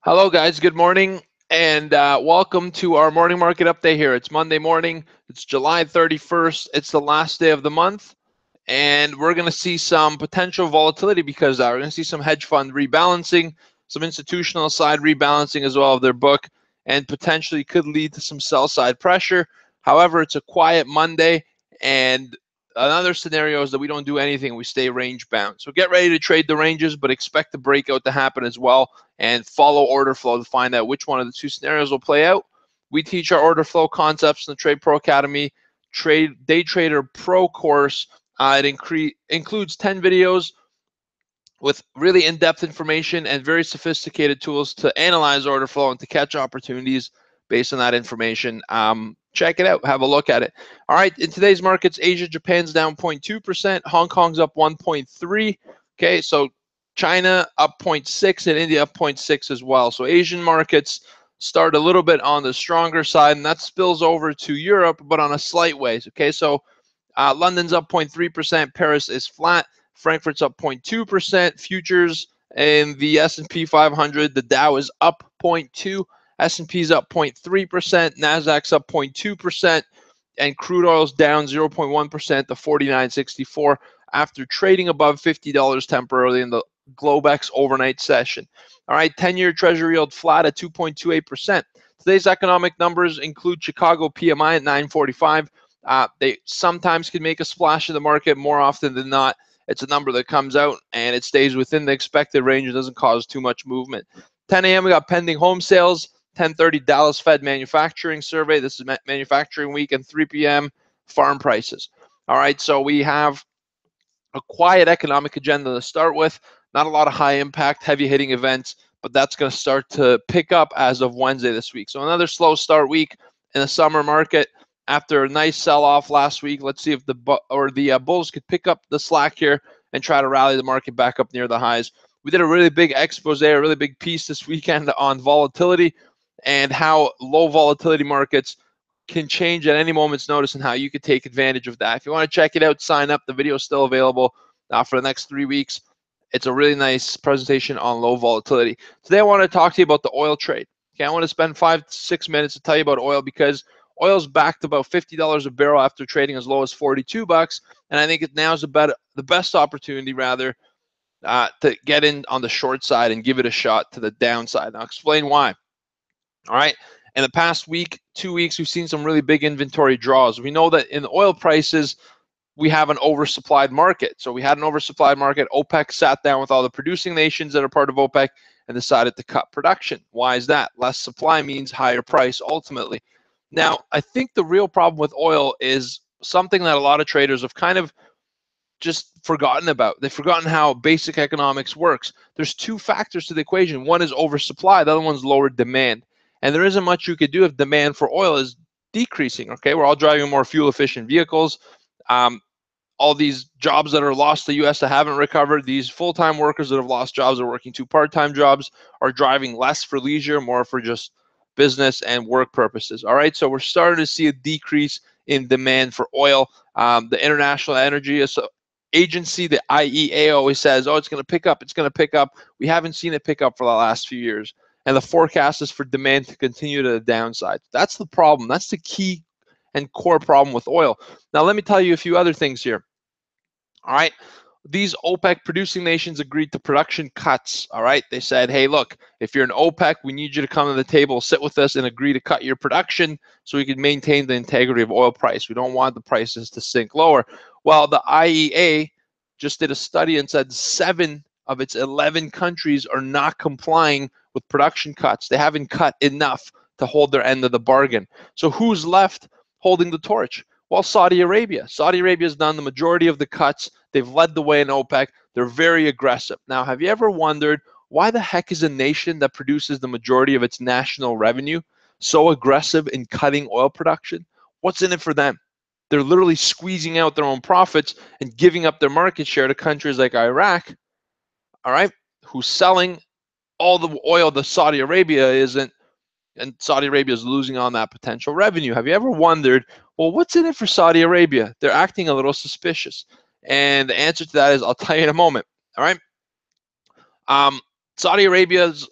Hello, guys. Good morning, and welcome to our morning market update here. It's Monday morning. It's July 31st. It's the last day of the month, and we're going to see some potential volatility because we're going to see some hedge fund rebalancing, some institutional side rebalancing as well of their book, and potentially could lead to some sell side pressure. However, it's a quiet Monday, and another scenario is that we don't do anything. We stay range bound. So get ready to trade the ranges, but expect the breakout to happen as well, and follow order flow to find out which one of the two scenarios will play out. We teach our order flow concepts in the Trade Pro Academy Day Trader Pro course. It includes 10 videos with really in-depth information and very sophisticated tools to analyze order flow and to catch opportunities based on that information. Check it out. Have a look at it. All right. In today's markets, Asia, Japan's down 0.2%. Hong Kong's up 1.3%. Okay. So China up 0.6% and India up 0.6% as well. So Asian markets start a little bit on the stronger side, and that spills over to Europe, but on a slight way. Okay. So London's up 0.3%. Paris is flat. Frankfurt's up 0.2%. Futures in the S&P 500, the Dow is up 0.2%. S&P's up 0.3%. Nasdaq's up 0.2%. And crude oil's down 0.1% to 49.64 after trading above $50 temporarily in the Globex overnight session. All right, 10-year Treasury yield flat at 2.28%. Today's economic numbers include Chicago PMI at 945. They sometimes can make a splash in the market. More often than not, it's a number that comes out and it stays within the expected range and doesn't cause too much movement. 10 a.m. we got pending home sales. 10:30 Dallas Fed manufacturing survey. This is manufacturing week. And 3 p.m. farm prices. All right, so we have a quiet economic agenda to start with. Not a lot of high impact, heavy hitting events, but that's going to start to pick up as of Wednesday this week. So another slow start week in the summer market after a nice sell-off last week. Let's see if the bulls could pick up the slack here and try to rally the market back up near the highs. We did a really big expose, a really big piece this weekend on volatility and how low volatility markets can change at any moment's notice and how you could take advantage of that. If you want to check it out, sign up. The video is still available for the next 3 weeks. It's a really nice presentation on low volatility. Today I want to talk to you about the oil trade. Okay, I want to spend 5 to 6 minutes to tell you about oil because oil's back to about $50 a barrel after trading as low as $42, and I think now is the best opportunity rather to get in on the short side and give it a shot to the downside. I'll explain why. All right. In the past week, 2 weeks, we've seen some really big inventory draws. We know that in the oil prices, we have an oversupplied market. So we had an oversupplied market. OPEC sat down with all the producing nations that are part of OPEC and decided to cut production. Why is that? Less supply means higher price ultimately. Now, I think the real problem with oil is something that a lot of traders have kind of just forgotten about. They've forgotten how basic economics works. There's two factors to the equation. One is oversupply. The other one's lower demand. And there isn't much you could do if demand for oil is decreasing. Okay, we're all driving more fuel-efficient vehicles. All these jobs that are lost to the U.S. that haven't recovered, these full-time workers that have lost jobs are working 2 part-time jobs, are driving less for leisure, more for just business and work purposes. All right, so we're starting to see a decrease in demand for oil. The International Energy Agency, the IEA, always says, oh, it's going to pick up, it's going to pick up. We haven't seen it pick up for the last few years. And the forecast is for demand to continue to the downside. That's the problem. That's the key and core problem with oil. Now, let me tell you a few other things here. All right. These OPEC producing nations agreed to production cuts. All right. They said, hey, look, if you're an OPEC, we need you to come to the table, sit with us, and agree to cut your production so we can maintain the integrity of oil price. We don't want the prices to sink lower. Well, the IEA just did a study and said 7 of its 11 countries are not complying with production cuts. They haven't cut enough to hold their end of the bargain. So who's left holding the torch? Well, Saudi Arabia. Saudi Arabia has done the majority of the cuts. They've led the way in OPEC. They're very aggressive. Now, have you ever wondered why the heck is a nation that produces the majority of its national revenue so aggressive in cutting oil production? What's in it for them? They're literally squeezing out their own profits and giving up their market share to countries like Iraq, all right, who's selling all the oil that Saudi Arabia isn't, and Saudi Arabia is losing on that potential revenue. Have you ever wondered, well, what's in it for Saudi Arabia? They're acting a little suspicious. And the answer to that is, I'll tell you in a moment, all right? Saudi Arabia's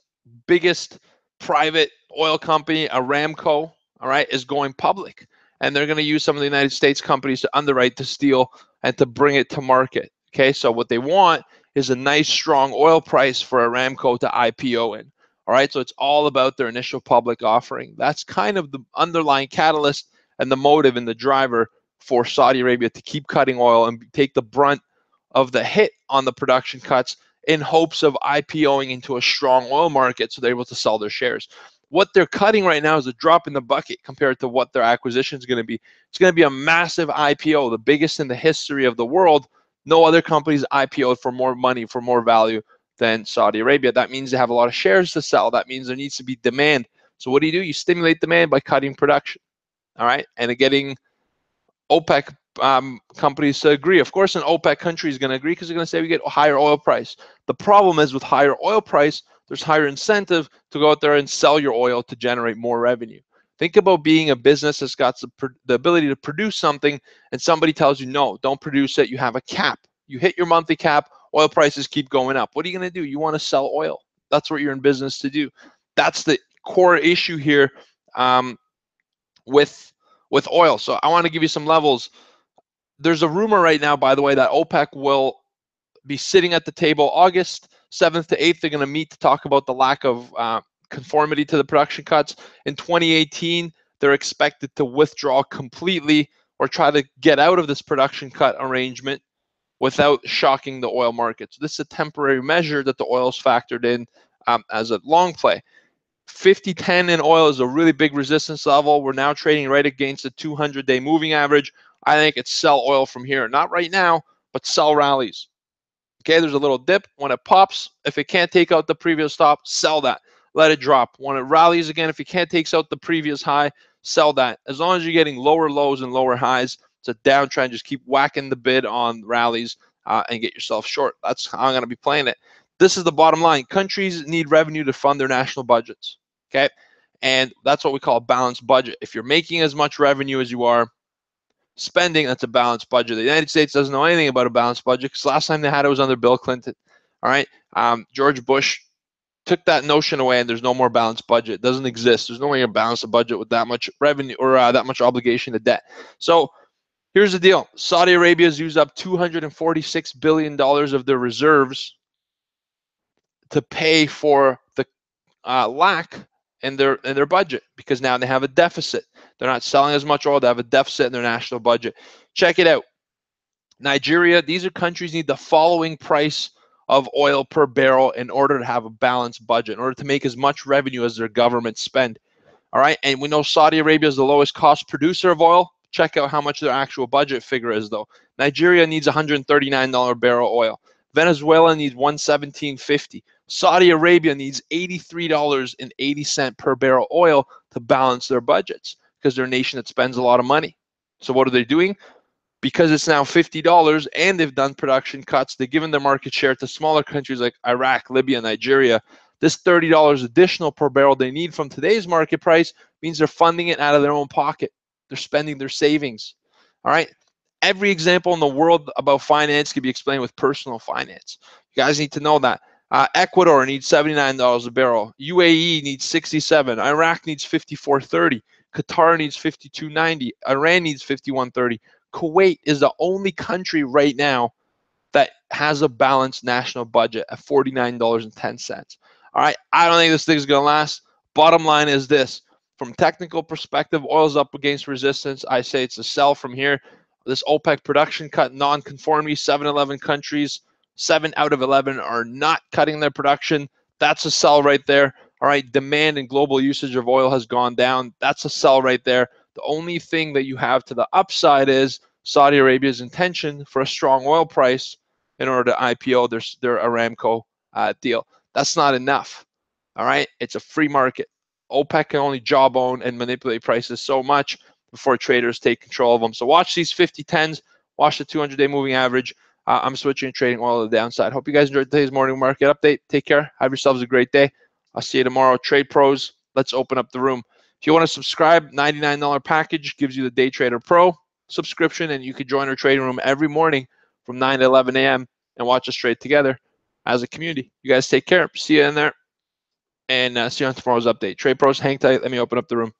biggest private oil company, Aramco, all right, is going public. And they're going to use some of the United States companies to underwrite the steel and to bring it to market. Okay, so what they want is a nice, strong oil price for Aramco to IPO in. All right, so it's all about their initial public offering. That's kind of the underlying catalyst and the motive and the driver for Saudi Arabia to keep cutting oil and take the brunt of the hit on the production cuts in hopes of IPOing into a strong oil market so they're able to sell their shares. What they're cutting right now is a drop in the bucket compared to what their acquisition is going to be. It's going to be a massive IPO, the biggest in the history of the world. No other companies IPO'd for more money, for more value than Saudi Arabia. That means they have a lot of shares to sell. That means there needs to be demand. So what do? You stimulate demand by cutting production, all right, and getting OPEC companies to agree. Of course, an OPEC country is going to agree because they're going to say we get a higher oil price. The problem is with higher oil price, there's higher incentive to go out there and sell your oil to generate more revenue. Think about being a business that's got the ability to produce something and somebody tells you, no, don't produce it. You have a cap. You hit your monthly cap, oil prices keep going up. What are you going to do? You want to sell oil. That's what you're in business to do. That's the core issue here with oil. So I want to give you some levels. There's a rumor right now, by the way, that OPEC will be sitting at the table August 7th to 8th. They're going to meet to talk about the lack of conformity to the production cuts. In 2018, they're expected to withdraw completely or try to get out of this production cut arrangement without shocking the oil market. So this is a temporary measure that the oil's factored in as a long play. 50-10 in oil is a really big resistance level. We're now trading right against the 200-day moving average. I think it's sell oil from here. Not right now, but sell rallies. Okay, there's a little dip. When it pops, if it can't take out the previous stop, sell that. Let it drop. When it rallies again, if it can't take out the previous high, sell that. As long as you're getting lower lows and lower highs, it's a downtrend. Just keep whacking the bid on rallies and get yourself short. That's how I'm going to be playing it. This is the bottom line. Countries need revenue to fund their national budgets. Okay, and that's what we call a balanced budget. If you're making as much revenue as you are spending, that's a balanced budget. The United States doesn't know anything about a balanced budget because last time they had it was under Bill Clinton. All right, George Bush took that notion away, and there's no more balanced budget. It doesn't exist. There's no way to balance a budget with that much revenue or that much obligation to debt. So here's the deal: Saudi Arabia has used up $246 billion of their reserves to pay for the lack in their budget because now they have a deficit. They're not selling as much oil. They have a deficit in their national budget. Check it out. Nigeria, these are countries need the following price of oil per barrel in order to have a balanced budget, in order to make as much revenue as their government spend. All right, and we know Saudi Arabia is the lowest cost producer of oil. Check out how much their actual budget figure is, though. Nigeria needs $139 barrel oil. Venezuela needs $117.50. Saudi Arabia needs $83.80 per barrel oil to balance their budgets because they're a nation that spends a lot of money. So what are they doing? Because it's now $50 and they've done production cuts, they've given their market share to smaller countries like Iraq, Libya, Nigeria. This $30 additional per barrel they need from today's market price means they're funding it out of their own pocket. They're spending their savings. All right. Every example in the world about finance can be explained with personal finance. You guys need to know that. Ecuador needs $79 a barrel. UAE needs $67. Iraq needs $54.30. Qatar needs $52.90. Iran needs $51.30. Kuwait is the only country right now that has a balanced national budget at $49.10. All right, I don't think this thing's going to last. Bottom line is this. From technical perspective, oil's up against resistance. I say it's a sell from here. This OPEC production cut non-conformity, 7-11 countries, 7 out of 11 are not cutting their production. That's a sell right there. All right, demand and global usage of oil has gone down. That's a sell right there. The only thing that you have to the upside is Saudi Arabia's intention for a strong oil price in order to IPO their Aramco deal. That's not enough. All right, it's a free market. OPEC can only jawbone and manipulate prices so much before traders take control of them. So watch these 50-10s, watch the 200-day moving average. I'm switching and trading oil to the downside. Hope you guys enjoyed today's morning market update. Take care. Have yourselves a great day. I'll see you tomorrow. Trade pros, let's open up the room. If you want to subscribe, $99 package gives you the Day Trader Pro subscription, and you can join our trading room every morning from 9 to 11 a.m. and watch us trade together as a community. You guys take care. See you in there. and see you on tomorrow's update. Trade Pros, hang tight. Let me open up the room.